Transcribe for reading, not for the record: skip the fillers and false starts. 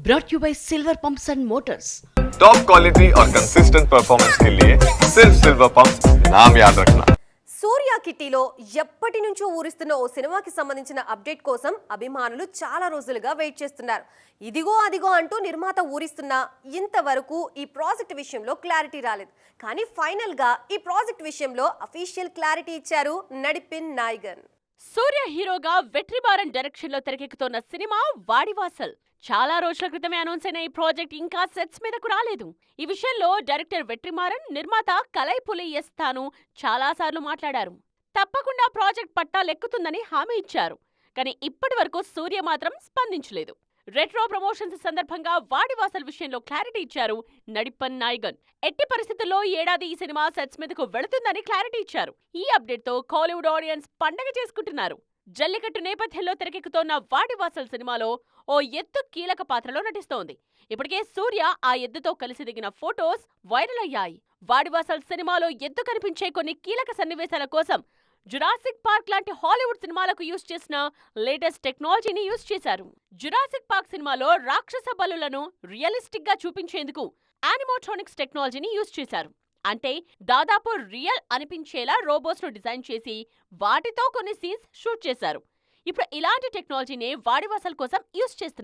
brought you by Silver Pumps and Motors. Top quality और consistent performance के लिए सिर्फ सिल्वर पंप्स नाम याद रखना. సూర్య కిట్టీలో ఎప్పటి నుంచో ఊరిస్తున్న ఓ సినిమాకి సంబంధించిన అప్డేట్ కోసం అభిమానులు చాలా రోజులుగా వెయిట్ చేస్తున్నారు. ఇదిగో అదిగో అంటూ నిర్మాత ఊరిస్తున్నా ఇంతవరకు ఈ ప్రాజెక్ట్ విషయంలో క్లారిటీ రాలేదు. కానీ ఫైనల్ గా ఈ ప్రాజెక్ట్ విషయంలో అఫీషియల్ క్లారిటీ ఇచ్చారు నడిపిన్ నాయగన్. సూర్య హీరోగా వెట్రిమారన్ డైరెక్షన్ లో తెరకెక్కుతోన్న సినిమా వాడివాసల్. చాలా రోజుల క్రితమే అనౌన్స్ అయిన ఈ ప్రాజెక్ట్ ఇంకా సెట్స్ మీదకు రాలేదు. ఈ విషయంలో డైరెక్టర్ వెట్రిమారన్, నిర్మాత కలైపులి ఎస్ తాను చాలాసార్లు మాట్లాడారు. తప్పకుండా ప్రాజెక్ట్ పట్టాలెక్కుతుందని హామీ ఇచ్చారు. కానీ ఇప్పటి వరకు సూర్య మాత్రం స్పందించలేదు. రెట్రో ప్రమోషన్స్ సందర్భంగా వాడివాసల్ విషయంలో క్లారిటీ ఇచ్చారు నడిపన్ నాయగన్. ఎట్టి పరిస్థితుల్లో ఏడాది ఈ సినిమా సెట్స్ మీదకు వెళుతుందని క్లారిటీ ఇచ్చారు. ఈ అప్డేట్ తో కోలీవుడ్ ఆడియన్స్ పండగ చేసుకుంటున్నారు. జల్లికట్టు నేపథ్యంలో తెరకెక్కుతోన్న వాడివాసల్ సినిమాలో ఓ ఎద్దు కీలక పాత్రలో నటిస్తోంది. ఇప్పటికే సూర్య ఆ ఎద్దుతో కలిసి దిగిన ఫోటోస్ వైరల్ అయ్యాయి. వాడివాసల్ సినిమాలో ఎద్దు కనిపించే కొన్ని కీలక సన్నివేశాల కోసం జురాసిక్ పార్క్ లాంటి హాలీవుడ్ సినిమాలకు యూజ్ చేసిన లేటెస్ట్ టెక్నాలజీని యూజ్ చేశారు. జురాసిక్ పార్క్ సినిమాలో రాక్షస బలులను రియలిస్టిక్ గా చూపించేందుకు యానిమోట్రానిక్స్ టెక్నాలజీని యూజ్ చేశారు. అంటే దాదాపు రియల్ అనిపించేలా రోబోట్స్ ను డిజైన్ చేసి వాటితో కొన్ని సీన్స్ షూట్ చేశారు. ఇప్పుడు ఇలాంటి టెక్నాలజీనే వాడివాసల్ కోసం యూజ్ చేస్తున్నారు.